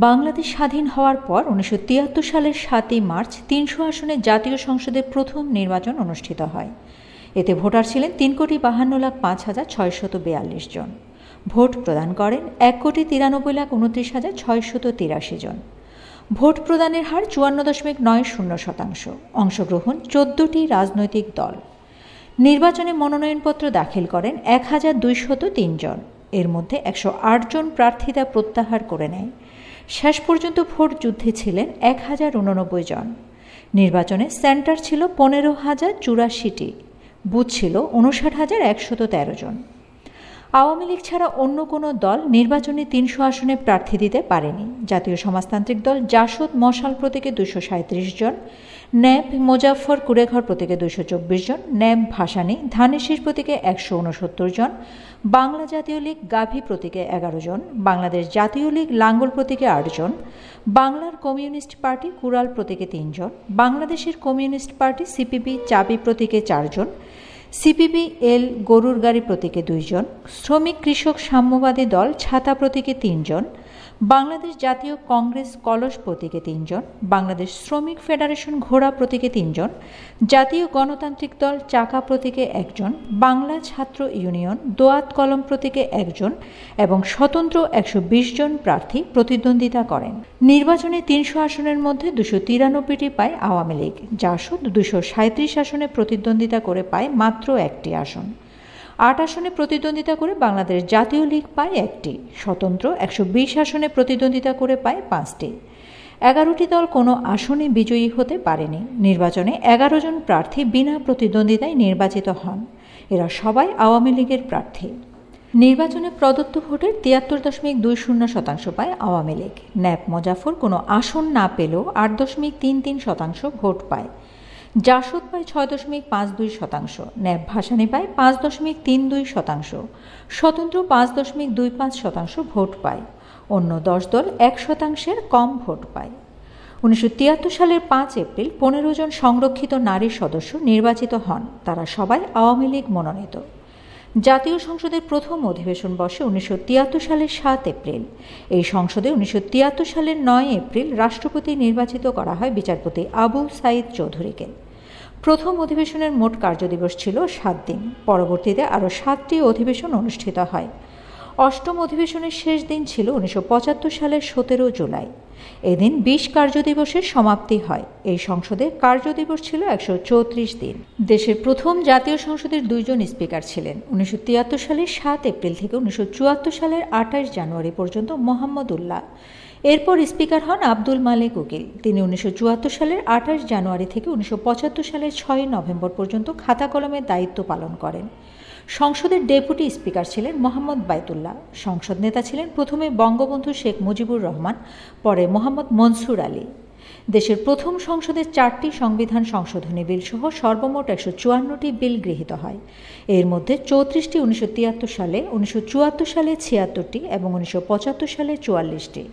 বাংলাদেশ স্বাধীন হওয়ার পর ১৯৭৩ সালের ৭ই মার্চ ৩০০ আসনে জাতীয় সংসদের প্রথম নির্বাচন অনুষ্ঠিত হয়। এতে ভোটার ছিলেন ৩,৫২,৫৬৪২ জন। ভোট প্রদান করেন ১,৯৩,২৯,৬৮৩ জন। ভোট প্রদানের হার ৫৪.৯০%। অংশগ্রহণ ১৪টি রাজনৈতিক দল। নির্বাচনে মনোনয়নপত্র দাখিল করেন ১,২০৩ জন। এর মধ্যে ১০৮ জন প্রার্থিতা প্রত্যাহার করে নেয়। শেষ পর্যন্ত ভোট যুদ্ধে ছিলেন ১,০৮৯ জন। নির্বাচনে সেন্টার ছিল ১৫,০৮৪টি, বুথ ছিল ৫৯,১১৩ জন। আওয়ামী লীগ ছাড়া অন্য কোনো দল নির্বাচনে ৩০০ আসনে প্রার্থী দিতে পারেনি। জাতীয় সমাজতান্ত্রিক দল জাসদ মশাল প্রতীকে ২৩৭ জন, ন্যাপ মোজাফফর কুড়েঘর প্রতীকে ২২৪ জন, ন্যাপ ভাসানী ধানেশীর প্রতীকে ১৬৯ জন, বাংলা জাতীয় লীগ গাভী প্রতীকে ১১ জন, বাংলাদেশ জাতীয় লীগ লাঙ্গল প্রতীকে ৮ জন, বাংলার কমিউনিস্ট পার্টি কুড়াল প্রতীকে ৩ জন, বাংলাদেশের কমিউনিস্ট পার্টি সিপিবি চাবি প্রতীকে ৪ জন, সিপিবি এল গরুর গাড়ি প্রতীকে ২ জন, শ্রমিক কৃষক সাম্যবাদী দল ছাতা প্রতীকে ৩ জন, বাংলাদেশ জাতীয় কংগ্রেস কলস প্রতীকে ৩ জন, বাংলাদেশ শ্রমিক ফেডারেশন ঘোড়া প্রতীকে ৩ জন, জাতীয় গণতান্ত্রিক দল চাকা প্রতীকে ১ জন, বাংলা ছাত্র ইউনিয়ন দোয়াত কলম প্রতীকে ১ জন এবং স্বতন্ত্র ১২০ জন প্রার্থী প্রতিদ্বন্দ্বিতা করেন। নির্বাচনে ৩০০ আসনের মধ্যে ২৯৩টি পায় আওয়ামী লীগ। জাসদ ২৩৭ আসনে প্রতিদ্বন্দ্বিতা করে পায় মাত্র একটি আসন। ৮ আসনে প্রতিদ্বন্দ্বিতা করে বাংলাদেশ জাতীয় লীগ পায় একটি, স্বতন্ত্র ১২০ আসনে প্রতিদ্বন্দ্বিতা করে পায় ৫টি। ১১টি দল কোনো আসনে বিজয়ী হতে পারেনি। নির্বাচনে ১১ জন প্রার্থী বিনা প্রতিদ্বন্দ্বিতায় নির্বাচিত হন। এরা সবাই আওয়ামী লীগের প্রার্থী। নির্বাচনে প্রদত্ত ভোটের ৭৩.২০% পায় আওয়ামী লীগ। ন্যাপ মোজাফফর কোনো আসন না পেলেও ৮.৩৩% ভোট পায়। জাসদ পায় ৬.৫২%, ন্যাপ ভাসানী পায় ৫.৩২%, স্বতন্ত্র ৫.২৫% ভোট পায়। অন্য ১০ দল ১% কম ভোট পায়। ১৯৭৩ সালের ৫ এপ্রিল ১৫ জন সংরক্ষিত নারী সদস্য নির্বাচিত হন। তারা সবাই আওয়ামী লীগ মনোনীত। জাতীয় সংসদের প্রথম অধিবেশন বসে ১৯৭৩ সালের ৭ এপ্রিল। এই সংসদে ১৯৭৩ সালের ৯ এপ্রিল রাষ্ট্রপতি নির্বাচিত করা হয় বিচারপতি আবু সাঈদ চৌধুরীকে। প্রথম অধিবেশনের মোট কার্যদিবস ছিল ৭ দিন। পরবর্তীতে আরও ৭টি অধিবেশন অনুষ্ঠিত হয়। অষ্টম অধিবেশনের শেষ দিন ছিল ১৯৭৫ সালের ১৭ জুলাই। এদিন ২০ কার্যদিবসের সমাপ্তি হয়। এই সংসদের কার্যদিবস ছিল ১৩৪ দিন। দেশের প্রথম জাতীয় সংসদের ২ জন স্পিকার ছিলেন। ১৯৭৩ সালের ৭ এপ্রিল থেকে ১৯৭৪ সালের ২৮ জানুয়ারি পর্যন্ত মোহাম্মদ উল্লাহ। এরপর স্পিকার হন আব্দুল মালেক উকিল। তিনি ১৯৭৪ সালের ২৮ জানুয়ারি থেকে ১৯৭৫ সালের ৬ নভেম্বর পর্যন্ত খাতা কলমের দায়িত্ব পালন করেন। সংসদের ডেপুটি স্পিকার ছিলেন মোহাম্মদ বাইতুল্লাহ। সংসদ নেতা ছিলেন প্রথমে বঙ্গবন্ধু শেখ মুজিবুর রহমান, পরে মোহাম্মদ মনসুর আলী। দেশের প্রথম সংসদে ৪টি সংবিধান সংশোধনী বিল সহ সর্বমোট ১৫৪টি বিল গৃহীত হয়। এর মধ্যে ৩৪টি ১৯৭৩ সালে, ১৯৭৪ সালে ৭৬টি এবং ১৯৭৫ সালে ৪৪টি।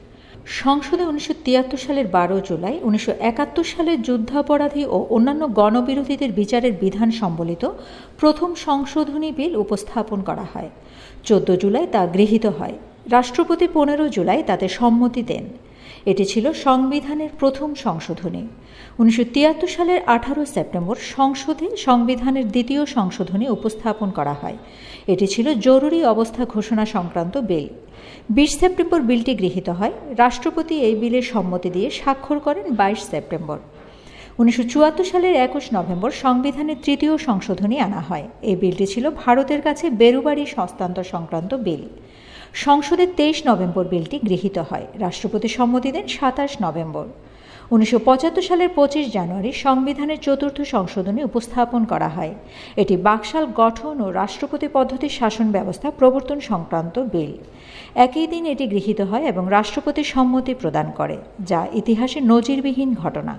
সংসদে ১৯৭৩ সালের ১২ জুলাই ১৯৭১ সালের যুদ্ধাপরাধী ও অন্যান্য গণবিরোধীদের বিচারের বিধান সম্বলিত প্রথম সংশোধনী বিল উপস্থাপন করা হয়। ১৪ জুলাই তা গৃহীত হয়। রাষ্ট্রপতি ১৫ জুলাই তাতে সম্মতি দেন। এটি ছিল সংবিধানের প্রথম সংশোধনী। ১৯৭৩ সালের ১৮ সেপ্টেম্বর সংসদে সংবিধানের দ্বিতীয় সংশোধনী উপস্থাপন করা হয়। এটি ছিল জরুরি অবস্থা ঘোষণা সংক্রান্ত বিল। ২০ সেপ্টেম্বর বিলটি গৃহীত হয়। রাষ্ট্রপতি এই বিলের সম্মতি দিয়ে স্বাক্ষর করেন ২২ সেপ্টেম্বর। ১৯৭৪ সালের ২১ নভেম্বর সংবিধানের তৃতীয় সংশোধনী আনা হয়। এই বিলটি ছিল ভারতের কাছে বেরুবাড়ি হস্তান্তর সংক্রান্ত বিল। সংসদের ২৩ নভেম্বর বিলটি গৃহীত হয়। রাষ্ট্রপতি সম্মতি দেন ২৭ নভেম্বর। ১৯৭৫ সালের ২৫ জানুয়ারি সংবিধানের চতুর্থ সংশোধনী উপস্থাপন করা হয়। এটি বাকশাল গঠন ও রাষ্ট্রপতি পদ্ধতির শাসন ব্যবস্থা প্রবর্তন সংক্রান্ত বিল। একই দিন এটি গৃহীত হয় এবং রাষ্ট্রপতি সম্মতি প্রদান করে, যা ইতিহাসে নজিরবিহীন ঘটনা।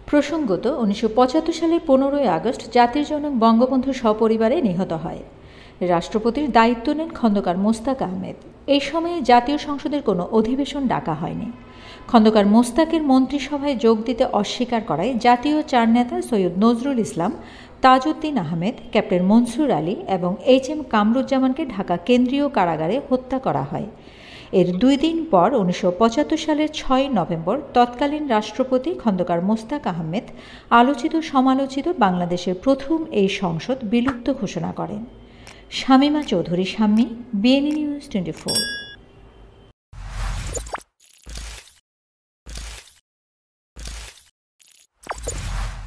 প্রসঙ্গত, ১৯৭৫ সালের ১৫ আগস্ট জাতির জনক বঙ্গবন্ধু সপরিবারে নিহত হয়। রাষ্ট্রপতির দায়িত্ব নেন খন্দকার মোস্তাক আহমেদ। এই সময়ে জাতীয় সংসদের কোনো অধিবেশন ডাকা হয়নি। খন্দকার মোস্তাকের মন্ত্রিসভায় যোগ দিতে অস্বীকার করায় জাতীয় চার নেতা সৈয়দ নজরুল ইসলাম, তাজউদ্দিন আহমেদ, ক্যাপ্টেন মনসুর আলী এবং এইচ এম কামরুজ্জামানকে ঢাকা কেন্দ্রীয় কারাগারে হত্যা করা হয়। এর 2 দিন পর 1975 সালের 6 নভেম্বর তৎকালীন রাষ্ট্রপতি খন্দকার মোস্তাক আহমেদ আলোচিত সমালোচিত বাংলাদেশের প্রথম এই সংসদ বিলুপ্ত ঘোষণা করেন। Shamima Chowdhury Shammi, BNN News 24।